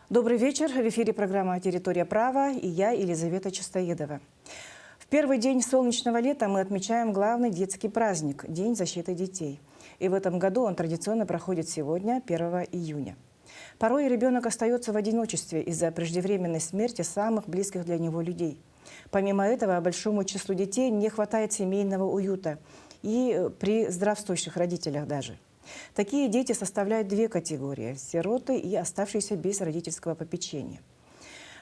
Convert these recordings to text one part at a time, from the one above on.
Добрый вечер. В эфире программа «Территория права» и я, Елизавета Чистоедова. В первый день солнечного лета мы отмечаем главный детский праздник – День защиты детей. И в этом году он традиционно проходит сегодня, 1 июня. Порой ребенок остается в одиночестве из-за преждевременной смерти самых близких для него людей. Помимо этого, большому числу детей не хватает семейного уюта и при здравствующих родителях даже. Такие дети составляют две категории – сироты и оставшиеся без родительского попечения.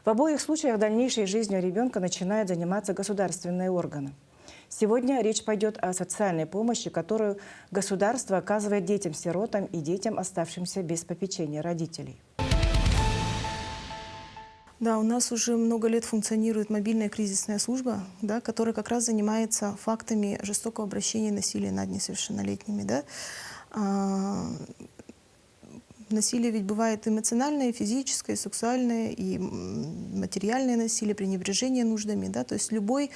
В обоих случаях дальнейшей жизнью ребенка начинают заниматься государственные органы. Сегодня речь пойдет о социальной помощи, которую государство оказывает детям-сиротам и детям, оставшимся без попечения родителей. Да, у нас уже много лет функционирует мобильная кризисная служба, да, которая как раз занимается фактами жестокого обращения и насилия над несовершеннолетними. Да. Насилие ведь бывает эмоциональное, физическое, сексуальное, и материальное насилие, пренебрежение нуждами. Да. То есть любой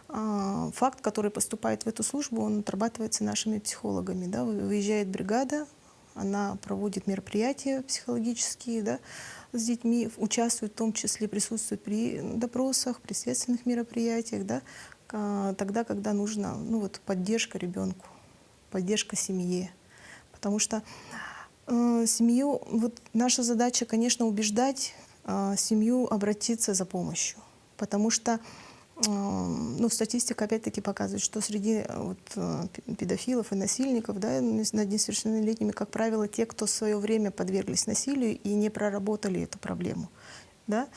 факт, который поступает в эту службу, он отрабатывается нашими психологами. Да. Выезжает бригада, она проводит мероприятия психологические, да, с детьми, участвует в том числе, присутствует при допросах, при следственных мероприятиях, да, тогда, когда нужна поддержка ребенку, поддержка семье. Потому что семью, наша задача, конечно, убеждать семью обратиться за помощью. Потому что статистика опять-таки показывает, что среди педофилов и насильников, да, над несовершеннолетними, как правило, те, кто в свое время подверглись насилию и не проработали эту проблему. Да?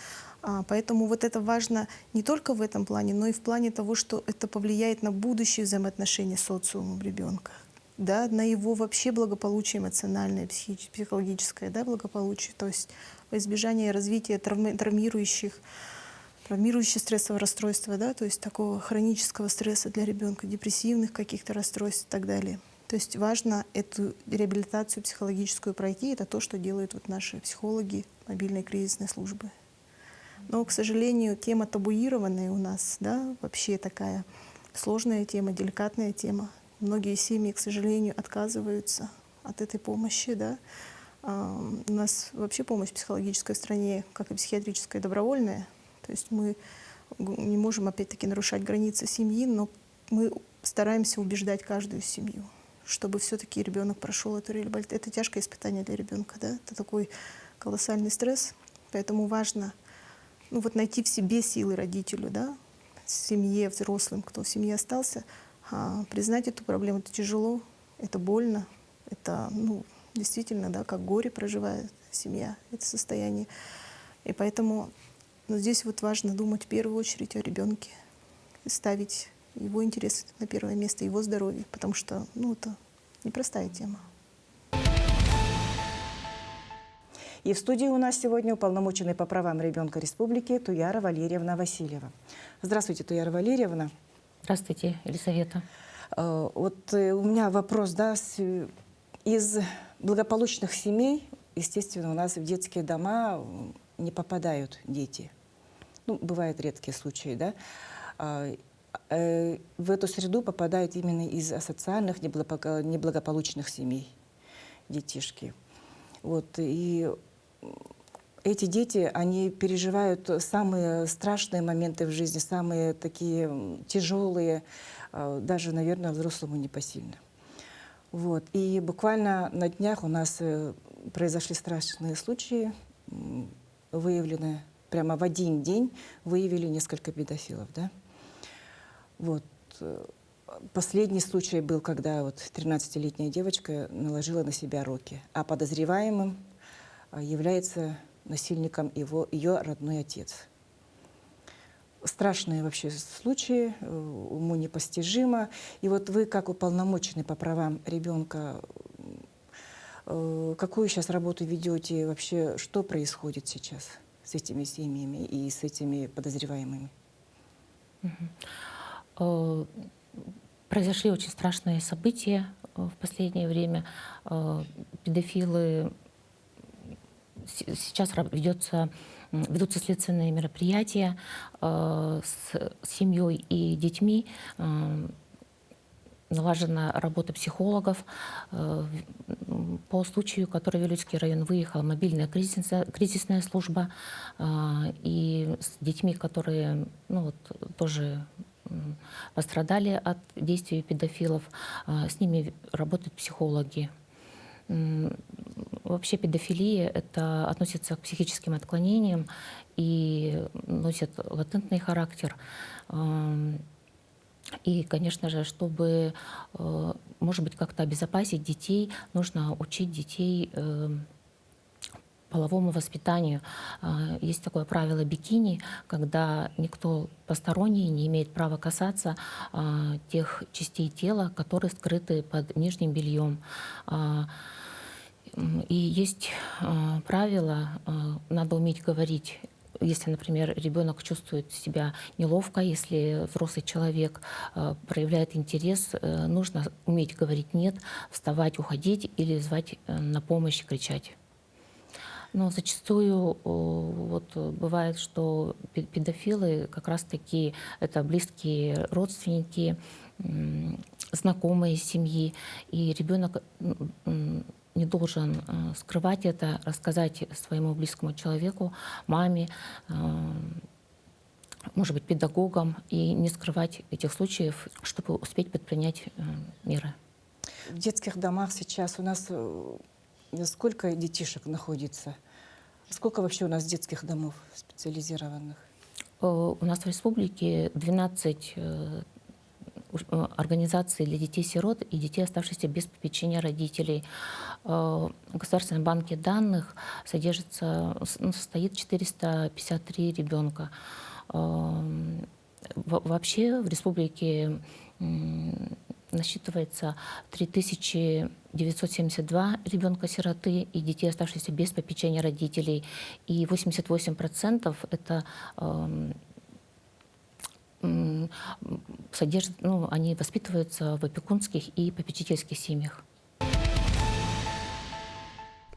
Поэтому это важно не только в этом плане, но и в плане того, что это повлияет на будущие взаимоотношения с социумом ребенка. Да, на его вообще благополучие эмоциональное, психологическое, да, благополучие, то есть во избежание развития травмирующих стрессового расстройства, да, то есть такого хронического стресса для ребенка, депрессивных каких-то расстройств и так далее. То есть важно эту реабилитацию психологическую пройти, это то, что делают наши психологи мобильной кризисной службы. Но, к сожалению, тема табуированная у нас, да, вообще такая сложная тема, деликатная тема. Многие семьи, к сожалению, отказываются от этой помощи. Да. У нас вообще помощь психологическая в стране, как и психиатрическая, добровольная. То есть мы не можем, опять-таки, нарушать границы семьи, но мы стараемся убеждать каждую семью, чтобы все-таки ребенок прошел эту реабилитацию. Это тяжкое испытание для ребенка, да? Это такой колоссальный стресс. Поэтому важно найти в себе силы родителю, да? Семье, взрослым, кто в семье остался, признать эту проблему. Это тяжело, это больно, это действительно, да, как горе проживает семья, это состояние. И поэтому здесь важно думать в первую очередь о ребенке, ставить его интересы на первое место, его здоровье, потому что это непростая тема. И в студии у нас сегодня уполномоченный по правам ребенка Республики Туяра Валерьевна Васильева. Здравствуйте, Туяра Валерьевна. Здравствуйте, Елизавета. У меня вопрос, да, из благополучных семей, естественно, у нас в детские дома не попадают дети. Бывают редкие случаи, да. В эту среду попадают именно из асоциальных, неблагополучных семей детишки. И эти дети, они переживают самые страшные моменты в жизни, самые такие тяжелые, даже, наверное, взрослому непосильно. И буквально на днях у нас произошли страшные случаи, выявлены прямо в один день, выявили несколько педофилов. Да? Последний случай был, когда 13-летняя девочка наложила на себя руки, а подозреваемым является насильником ее родной отец. Страшные вообще случаи, уму непостижимо. И вы, как уполномоченный по правам ребенка, какую сейчас работу ведете, вообще что происходит сейчас с этими семьями и с этими подозреваемыми? Произошли очень страшные события в последнее время. Педофилы, сейчас ведутся следственные мероприятия с семьей и детьми. налажена работа психологов. По случаю, который в Вилюйский район выехала мобильная кризисная служба, и с детьми, которые тоже пострадали от действий педофилов, с ними работают психологи. Вообще педофилия это относится к психическим отклонениям и носит латентный характер. И, конечно же, чтобы, может быть, как-то обезопасить детей, нужно учить детей половому воспитанию. Есть такое правило бикини, когда никто посторонний не имеет права касаться тех частей тела, которые скрыты под нижним бельем. И есть правило, надо уметь говорить. Если, например, ребенок чувствует себя неловко, если взрослый человек проявляет интерес, нужно уметь говорить «нет», вставать, уходить или звать на помощь, кричать. Но зачастую бывает, что педофилы как раз-таки это близкие родственники, знакомые семьи, и ребенок не должен скрывать это, рассказать своему близкому человеку, маме, может быть, педагогам, и не скрывать этих случаев, чтобы успеть предпринять меры. В детских домах сейчас у нас сколько детишек находится? Сколько вообще у нас детских домов специализированных? У нас в республике 12 организаций для детей-сирот и детей, оставшихся без попечения родителей. В Государственном банке данных состоит 453 ребенка. Вообще в республике насчитывается 3972 ребенка-сироты и детей, оставшихся без попечения родителей. И 88% это они воспитываются в опекунских и попечительских семьях.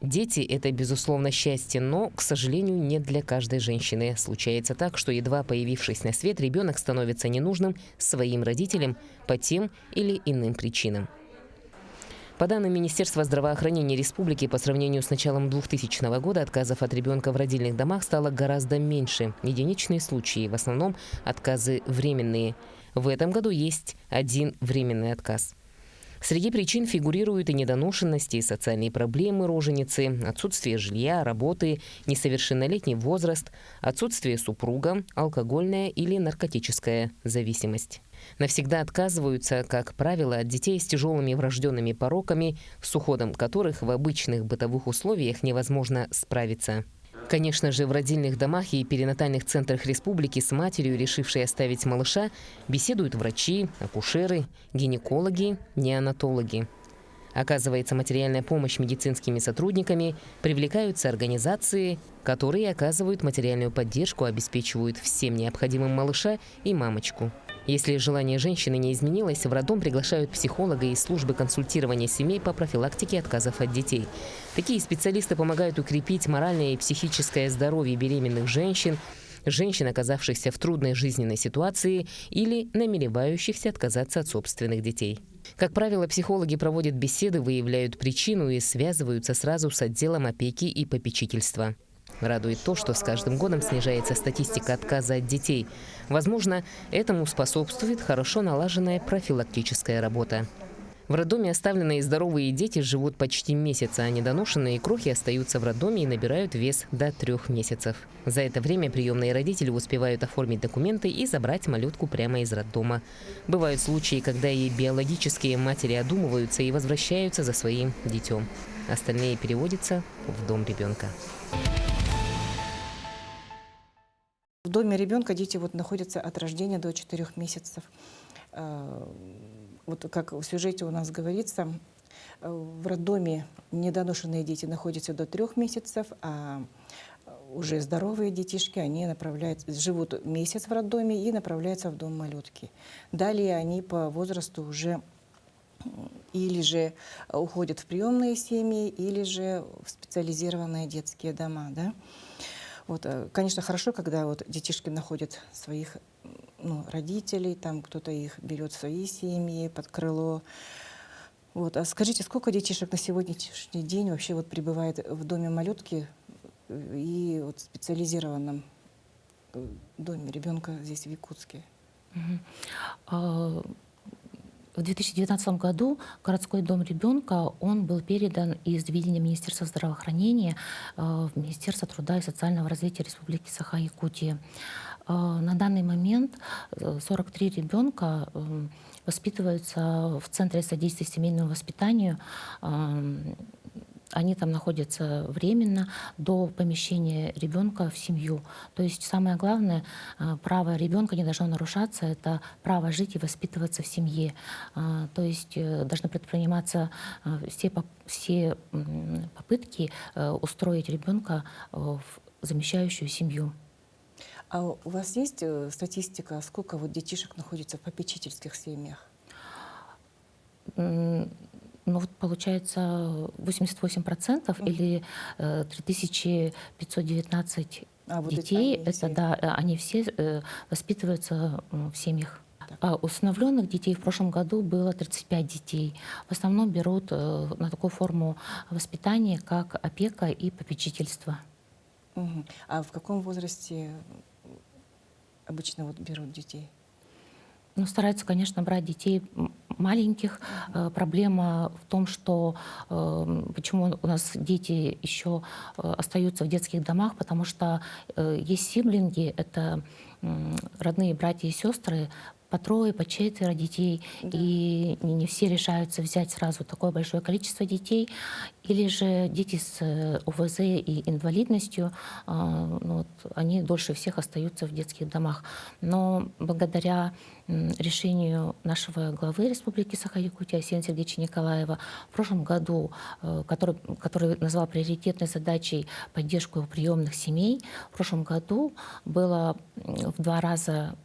Дети – это, безусловно, счастье, но, к сожалению, не для каждой женщины. Случается так, что, едва появившись на свет, ребенок становится ненужным своим родителям по тем или иным причинам. По данным Министерства здравоохранения республики, по сравнению с началом 2000 года отказов от ребенка в родильных домах стало гораздо меньше. Единичные случаи, в основном отказы временные. В этом году есть один временный отказ. Среди причин фигурируют и недоношенности, и социальные проблемы роженицы, отсутствие жилья, работы, несовершеннолетний возраст, отсутствие супруга, алкогольная или наркотическая зависимость. Навсегда отказываются, как правило, от детей с тяжелыми врожденными пороками, с уходом которых в обычных бытовых условиях невозможно справиться. Конечно же, в родильных домах и перинатальных центрах республики с матерью, решившей оставить малыша, беседуют врачи, акушеры, гинекологи, неонатологи. Оказывается материальная помощь медицинскими сотрудниками, привлекаются организации, которые оказывают материальную поддержку, обеспечивают всем необходимым малыша и мамочку. Если желание женщины не изменилось, в роддом приглашают психолога из службы консультирования семей по профилактике отказов от детей. Такие специалисты помогают укрепить моральное и психическое здоровье беременных женщин, оказавшихся в трудной жизненной ситуации или намеревающихся отказаться от собственных детей. Как правило, психологи проводят беседы, выявляют причину и связываются сразу с отделом опеки и попечительства. Радует то, что с каждым годом снижается статистика отказа от детей. Возможно, этому способствует хорошо налаженная профилактическая работа. В роддоме оставленные здоровые дети живут почти месяц, а недоношенные крохи остаются в роддоме и набирают вес до 3 месяцев. За это время приемные родители успевают оформить документы и забрать малютку прямо из роддома. Бывают случаи, когда и биологические матери одумываются и возвращаются за своим детем. Остальные переводятся в дом ребенка. В доме ребенка дети находятся от рождения до 4 месяцев. Как в сюжете у нас говорится, в роддоме недоношенные дети находятся до 3 месяцев, а уже здоровые детишки, они живут месяц в роддоме и направляются в дом малютки. Далее они по возрасту уже или же уходят в приемные семьи, или же в специализированные детские дома. Да? Конечно, хорошо, когда детишки находят своих ну, родителей, там кто-то их берет в свои семьи под крыло. Вот. А скажите, сколько детишек на сегодняшний день вообще вот пребывает в доме малютки и вот в специализированном доме ребенка здесь, в Якутске? Мгм. А, В 2019 году городской дом ребенка он был передан из ведения Министерства здравоохранения в Министерство труда и социального развития Республики Саха-Якутия. На данный момент 43 ребенка воспитываются в Центре содействия семейному воспитанию. Они там находятся временно до помещения ребенка в семью. То есть самое главное, право ребенка не должно нарушаться, это право жить и воспитываться в семье. То есть должны предприниматься все попытки устроить ребенка в замещающую семью. А у вас есть статистика, сколько вот детишек находится в попечительских семьях? Ну вот получается 88% или 3519 А, вот эти- детей, они это все. да, они все воспитываются в семьях. Так. А усыновленных детей в прошлом году было 35 детей. В основном берут на такую форму воспитания, как опека и попечительство. Мгм. А в каком возрасте обычно вот берут детей? Ну, стараются, конечно, брать детей маленьких. Проблема в том, что почему у нас дети еще остаются в детских домах, потому что есть сиблинги, это родные братья и сестры, по трое, по четверо детей, Да. и не все решаются взять сразу такое большое количество детей, или же дети с ОВЗ и инвалидностью, ну, вот, они дольше всех остаются в детских домах. Но благодаря решению нашего главы Республики Саха-Якутия Арсения Сергеевича Николаева в прошлом году, который назвал приоритетной задачей поддержку приемных семей, в прошлом году было в 2 раза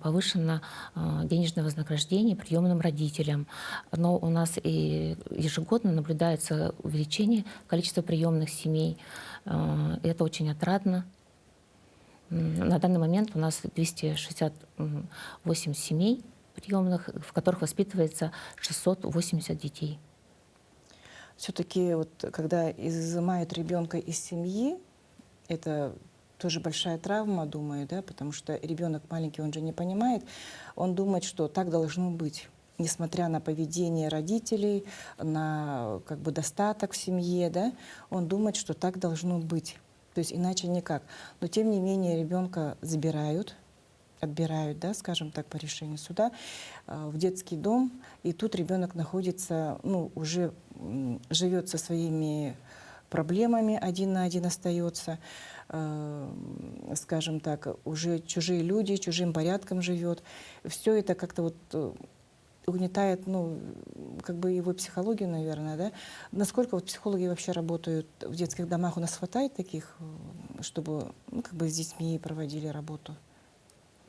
повышено денежное вознаграждение приемным родителям. Но у нас и ежегодно наблюдается увеличение количества приемных семей. И это очень отрадно. На данный момент у нас 268 семей приемных, в которых воспитывается 680 детей. Все-таки вот когда изымают ребенка из семьи, это тоже большая травма, думаю, да, потому что ребенок маленький, он же не понимает, он думает, что так должно быть, несмотря на поведение родителей, на как бы достаток в семье, да, он думает, что так должно быть, то есть иначе никак. Но тем не менее ребенка забирают, отбирают, да, скажем так, по решению суда, в детский дом, и тут ребенок находится, ну, уже живет со своими проблемами, один на один остается, скажем так, уже чужие люди, чужим порядком живет. Все это как-то вот угнетает, ну, как бы его психологию, наверное, да. Насколько вот психологи вообще работают в детских домах? У нас хватает таких, чтобы, ну, как бы с детьми проводили работу?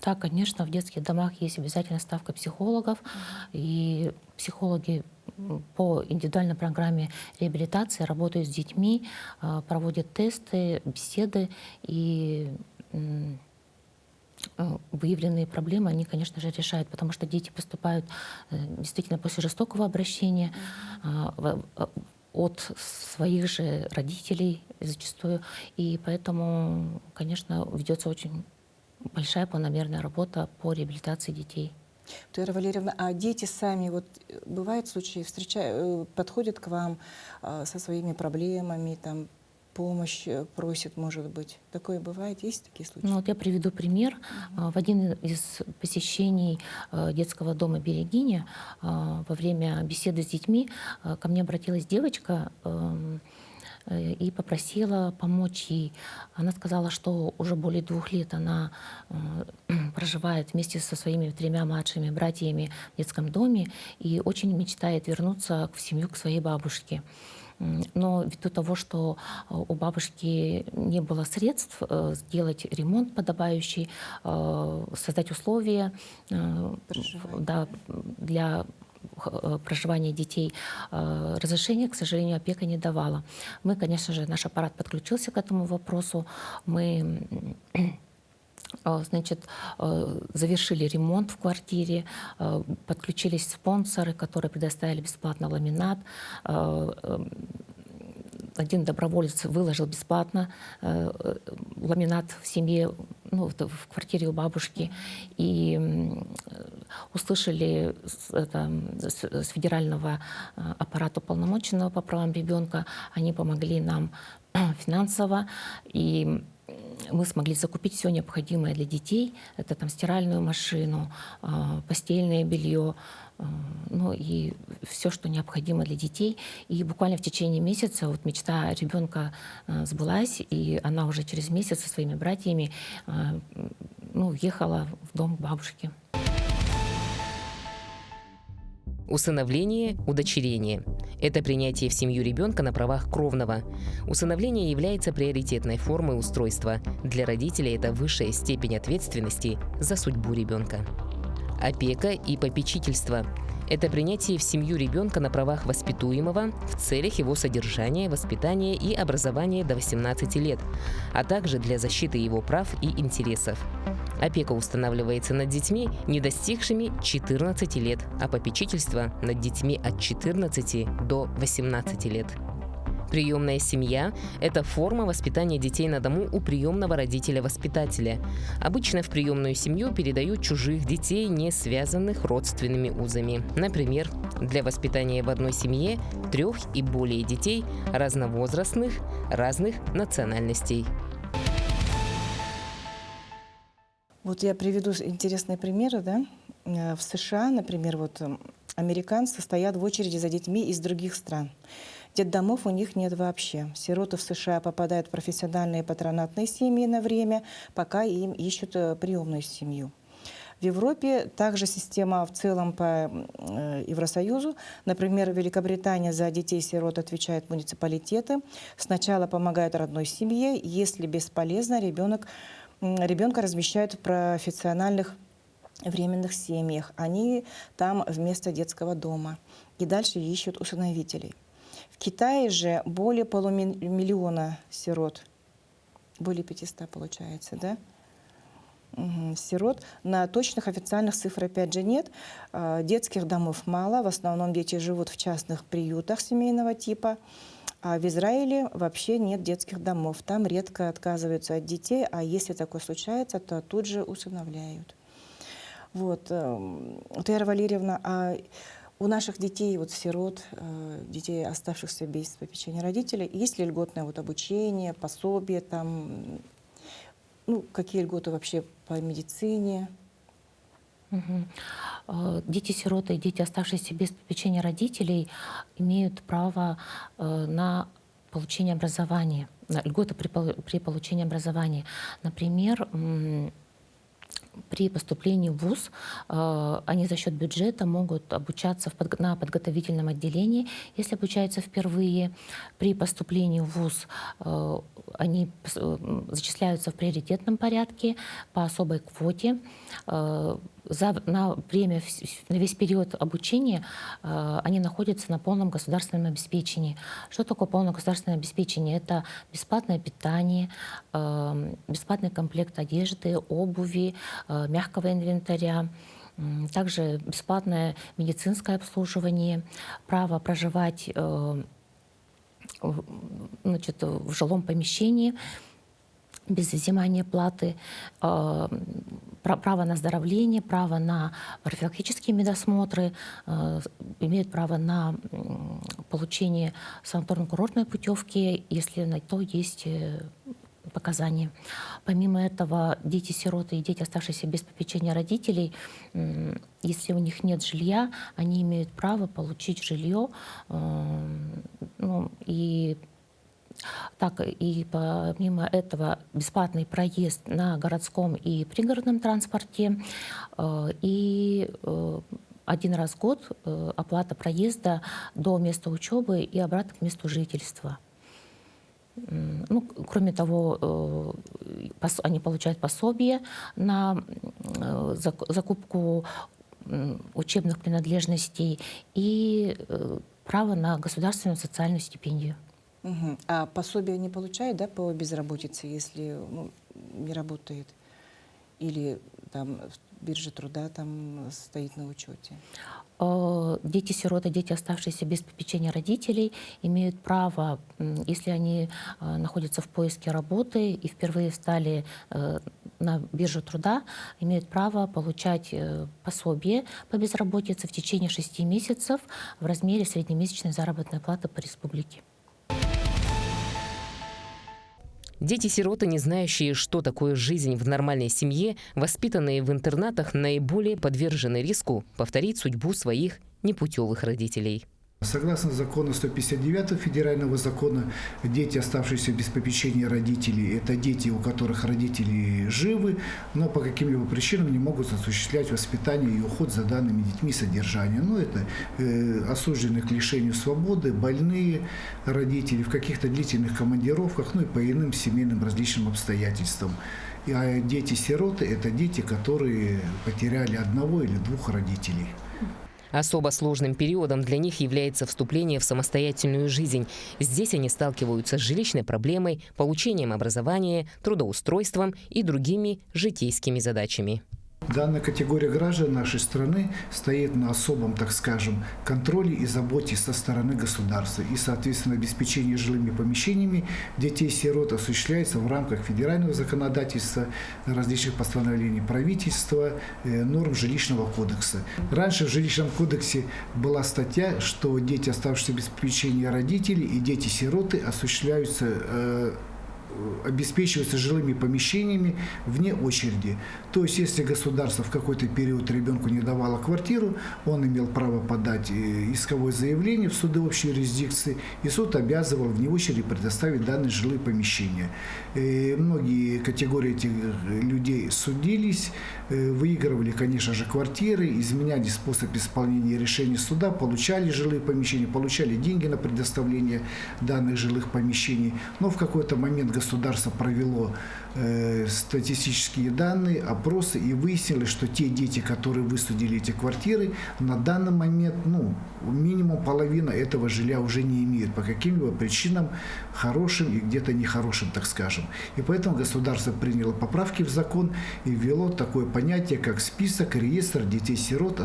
Да, конечно, в детских домах есть обязательная ставка психологов, и психологи по индивидуальной программе реабилитации работают с детьми, проводят тесты, беседы, и выявленные проблемы они, конечно же, решают, потому что дети поступают действительно после жестокого обращения от своих же родителей зачастую, и поэтому, конечно, ведется очень большая планомерная работа по реабилитации детей. Вера Валерьевна, а дети сами, вот бывают случаи, подходят к вам со своими проблемами, там, помощь просят, может быть? Такое бывает? Есть такие случаи? Ну, вот я приведу пример. В один из посещений детского дома «Берегиня» во время беседы с детьми ко мне обратилась девочка и попросила помочь ей. Она сказала, что уже более 2 лет она проживает вместе со своими 3 младшими братьями в детском доме и очень мечтает вернуться в семью к своей бабушке. Но ввиду того, что у бабушки не было средств сделать ремонт подобающий, создать условия да, для проживания детей, разрешения, к сожалению, опека не давала. Мы, конечно же, наш аппарат подключился к этому вопросу. Мы Значит, завершили ремонт в квартире, подключились спонсоры, которые предоставили бесплатно ламинат. Один доброволец выложил бесплатно ламинат в семье, ну, в квартире у бабушки. И услышали с федерального аппарата уполномоченного по правам ребенка, они помогли нам финансово, и мы смогли закупить все необходимое для детей. Это там стиральную машину, постельное белье, ну и все, что необходимо для детей. И буквально в течение месяца вот мечта ребенка сбылась, и она уже через месяц со своими братьями въехала в дом к бабушке. Усыновление, удочерение – это принятие в семью ребенка на правах кровного. Усыновление является приоритетной формой устройства. Для родителей это высшая степень ответственности за судьбу ребенка. Опека и попечительство – это принятие в семью ребенка на правах воспитуемого в целях его содержания, воспитания и образования до 18 лет, а также для защиты его прав и интересов. Опека устанавливается над детьми, не достигшими 14 лет, а попечительство над детьми от 14 до 18 лет. Приемная семья – это форма воспитания детей на дому у приемного родителя-воспитателя. Обычно в приемную семью передают чужих детей, не связанных родственными узами. Например, для воспитания в одной семье 3 и более детей разновозрастных, разных национальностей. Вот я приведу интересные примеры, да. В США, например, вот американцы стоят в очереди за детьми из других стран. Детдомов у них нет вообще. Сироты в США попадают в профессиональные патронатные семьи на время, пока им ищут приемную семью. В Европе также система в целом по Евросоюзу. Например, в Великобритании за детей-сирот отвечают муниципалитеты. Сначала помогают родной семье. Если бесполезно, ребенка размещают в профессиональных временных семьях. Они там вместо детского дома. И дальше ищут усыновителей. В Китае же более полумиллиона сирот. Более 500 получается, да? Сирот. На точных официальных цифр опять же нет. Детских домов мало. В основном дети живут в частных приютах семейного типа. А в Израиле вообще нет детских домов. Там редко отказываются от детей, а если такое случается, то тут же усыновляют. Вот. Тера Валерьевна, а у наших детей, вот сирот, детей, оставшихся без попечения родителей, есть ли льготное вот обучение, пособие, там, какие льготы вообще по медицине? Дети-сироты и дети, оставшиеся без попечения родителей, имеют право на получение образования, на льготы при получении образования. Например, при поступлении в ВУЗ они за счет бюджета могут обучаться на подготовительном отделении, если обучаются впервые. При поступлении в ВУЗ они зачисляются в приоритетном порядке по особой квоте. На весь период обучения они находятся на полном государственном обеспечении. Что такое полное государственное обеспечение? Это бесплатное питание, бесплатный комплект одежды, обуви, мягкого инвентаря, также бесплатное медицинское обслуживание, право проживать в жилом помещении без взимания платы, право на оздоровление, право на профилактические медосмотры, имеют право на получение санаторно-курортной путевки, если на то есть показания. Помимо этого, дети-сироты и дети, оставшиеся без попечения родителей, если у них нет жилья, они имеют право получить жилье. И помимо этого бесплатный проезд на городском и пригородном транспорте и один раз в год оплата проезда до места учебы и обратно к месту жительства. Кроме того, они получают пособие на закупку учебных принадлежностей и право на государственную социальную стипендию. А пособие не получают, да, по безработице, если не работает? или там биржа труда там стоит на учете? Дети-сироты, дети, оставшиеся без попечения родителей, имеют право, если они находятся в поиске работы и впервые встали на биржу труда, имеют право получать пособие по безработице в течение 6 месяцев в размере среднемесячной заработной платы по республике. Дети-сироты, не знающие, что такое жизнь в нормальной семье, воспитанные в интернатах, наиболее подвержены риску повторить судьбу своих непутевых родителей. Согласно закону 159 федерального закона, дети, оставшиеся без попечения родителей, это дети, у которых родители живы, но по каким-либо причинам не могут осуществлять воспитание и уход за данными детьми, содержание. Ну, это осужденные к лишению свободы, больные родители, в каких-то длительных командировках, ну и по иным семейным различным обстоятельствам. А дети-сироты – это дети, которые потеряли одного или двух родителей. Особо сложным периодом для них является вступление в самостоятельную жизнь. Здесь они сталкиваются с жилищной проблемой, получением образования, трудоустройством и другими житейскими задачами. Данная категория граждан нашей страны стоит на особом, так скажем, контроле и заботе со стороны государства. И, соответственно, обеспечение жилыми помещениями детей-сирот осуществляется в рамках федерального законодательства, различных постановлений правительства, норм жилищного кодекса. Раньше в жилищном кодексе была статья, что дети, оставшиеся без попечения родителей, и дети-сироты обеспечиваются жилыми помещениями вне очереди. То есть, если государство в какой-то период ребенку не давало квартиру, он имел право подать исковое заявление в суды общей юрисдикции, и суд обязывал вне очереди предоставить данные жилые помещения. Многие категории этих людей судились, выигрывали, конечно же, квартиры, изменяли способ исполнения решений суда, получали жилые помещения, получали деньги на предоставление данных жилых помещений. Но в какой-то момент государство провело статистические данные, опросы, и выяснилось, что те дети, которые высудили эти квартиры, на данный момент, минимум половина этого жилья уже не имеют по каким-либо причинам, хорошим и где-то нехорошим, так скажем. И поэтому государство приняло поправки в закон и ввело такое понятие, как список, реестр детей-сирот,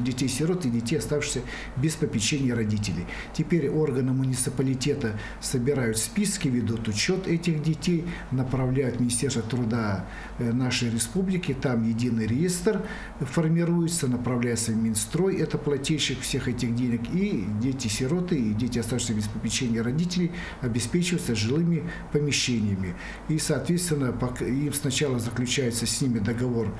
детей-сирот и детей, оставшихся без попечения родителей. Теперь органы муниципалитета собирают списки, ведут учет этих детей, направляют в Министерство труда нашей республики, там единый реестр формируется, направляется в Минстрой, это плательщик всех этих денег, и дети-сироты, и дети, оставшиеся без попечения родителей, обеспечиваются жилыми помещениями. И, соответственно, им сначала заключается с ними договор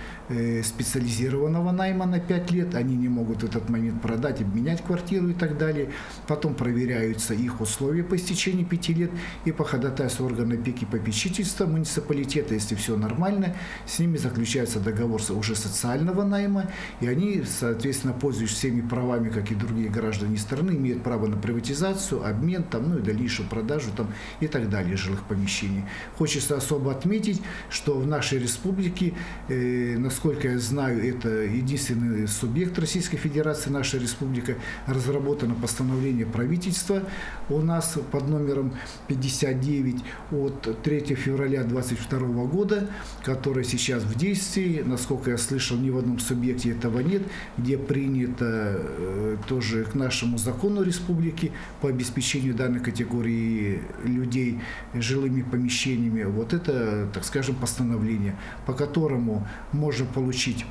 специализированного найма на 5 лет, они не могут в этот момент продать, обменять квартиру и так далее. Потом проверяются их условия по истечении 5 лет, и по ходатайству органа опеки и попечительства муниципалитета, если все нормально, с ними заключается договор уже социального найма, и они, соответственно, пользуясь всеми правами, как и другие граждане страны, имеют право на приватизацию, обмен, и дальнейшую продажу и так далее жилых помещений. Хочется особо отметить, что в нашей республике, насколько я знаю, это единственный субъект Российской Федерации, наша республика, разработано постановление правительства у нас под номером 59 от 3 февраля 2022 года, которое сейчас в действии. Насколько я слышал, ни в одном субъекте этого нет, где принято тоже к нашему закону республики по обеспечению данной категории людей жилыми помещениями. Вот это, так скажем, постановление, по которому можно получить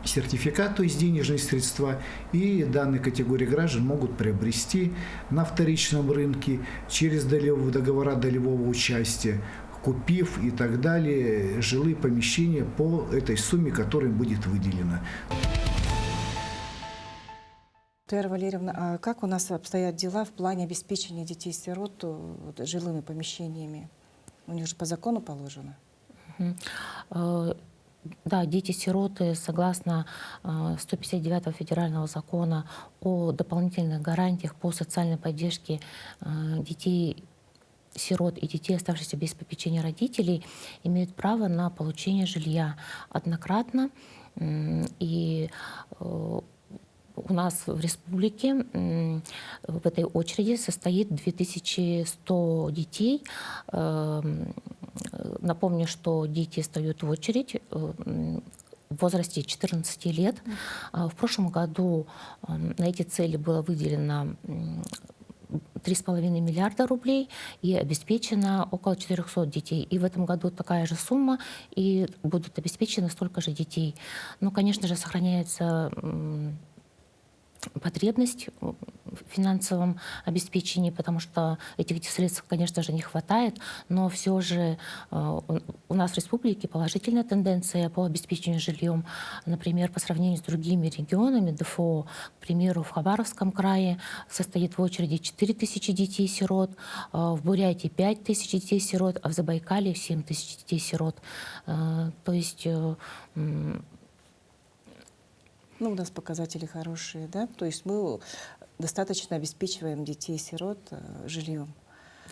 сертификат, то есть денежные средства, и данные категории граждан могут приобрести на вторичном рынке через договора долевого участия, купив и так далее жилые помещения по этой сумме, которая будет выделена. Тера Валерьевна, а как у нас обстоят дела в плане обеспечения детей-сирот жилыми помещениями? У них же по закону положено. Да, дети-сироты, согласно 159 федерального закона о дополнительных гарантиях по социальной поддержке детей-сирот и детей, оставшихся без попечения родителей, имеют право на получение жилья однократно. И у нас в республике в этой очереди состоит 2100 детей, Напомню, что дети встают в очередь в возрасте 14 лет. В прошлом году на эти цели было выделено 3,5 миллиарда рублей и обеспечено около 400 детей. И в этом году такая же сумма, и будут обеспечены столько же детей. Ну, конечно же, сохраняется потребность в финансовом обеспечении, потому что этих средств, конечно же, не хватает, но все же у нас в республике положительная тенденция по обеспечению жильем. Например, по сравнению с другими регионами, ДФО, к примеру, в Хабаровском крае состоит в очереди 4000 детей-сирот, в Бурятии 5000 детей-сирот, а в Забайкалье 7000 детей-сирот. То есть Ну, у нас показатели хорошие, да? То есть мы достаточно обеспечиваем детей-сирот жильем.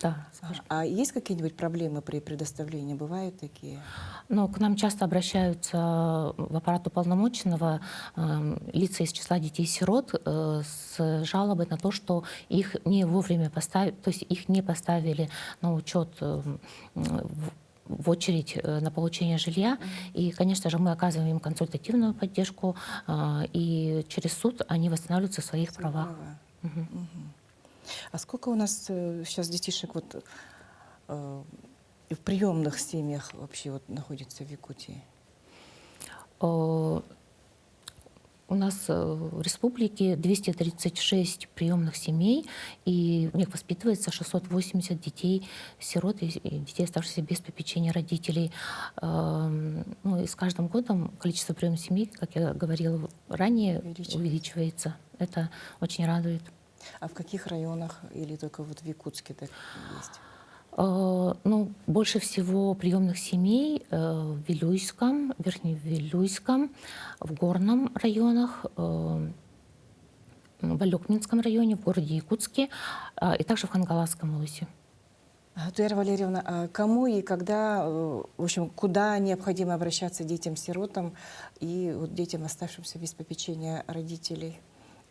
да, скажем. А есть какие-нибудь проблемы при предоставлении? Бывают такие? Но к нам часто обращаются в аппарат уполномоченного лица из числа детей-сирот с жалобой на то, что их не вовремя поставили, то есть их не поставили на учет в очередь на получение жилья. И, конечно же, мы оказываем им консультативную поддержку, и через суд они восстанавливаются в своих правах. Права. А сколько у нас сейчас детишек вот в приемных семьях вообще вот находится в Якутии? У нас в республике 236 приемных семей, и в них воспитывается 680 детей-сирот и детей, оставшихся без попечения родителей. Ну, и с каждым годом количество приемных семей, как я говорила ранее, увеличивается. Это очень радует. А в каких районах или только вот в Якутске так есть? Ну, больше всего приемных семей в Вилюйском, Верхневилюйском, в Горном районах, в Алекминском районе, в городе Якутске и также в Хангаласском улусе. Туяра Валерьевна, а кому и когда, в общем, куда необходимо обращаться детям-сиротам и вот детям, оставшимся без попечения родителей,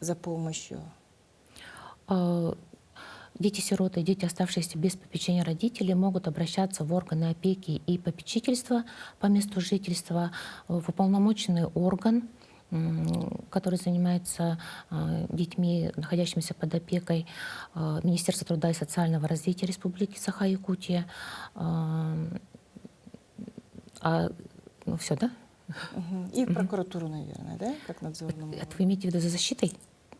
за помощью? Дети-сироты и дети, оставшиеся без попечения родителей, могут обращаться в органы опеки и попечительства по месту жительства, в уполномоченный орган, который занимается детьми, находящимися под опекой, Министерство труда и социального развития Республики Саха-Якутия. Ну, все, да? И в прокуратуру, наверное, да, как надзорному? Это вы имеете в виду за защитой?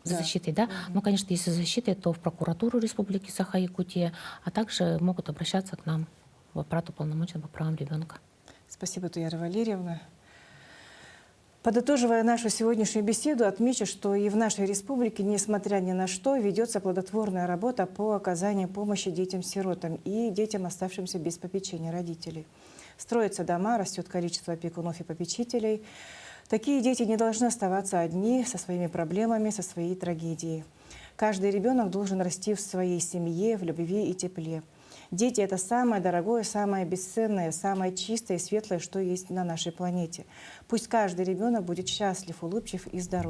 За защитой, да? Ну, конечно, если за защитой, то в прокуратуру Республики Саха-Якутия, а также могут обращаться к нам в аппарат уполномоченного по правам ребенка. Спасибо, Туяра Валерьевна. Подытоживая нашу сегодняшнюю беседу, отмечу, что и в нашей республике, несмотря ни на что, ведется плодотворная работа по оказанию помощи детям-сиротам и детям, оставшимся без попечения родителей. Строятся дома, растет количество опекунов и попечителей. Такие дети не должны оставаться одни со своими проблемами, со своей трагедией. Каждый ребенок должен расти в своей семье, в любви и тепле. Дети – это самое дорогое, самое бесценное, самое чистое и светлое, что есть на нашей планете. Пусть каждый ребенок будет счастлив, улыбчив и здоров.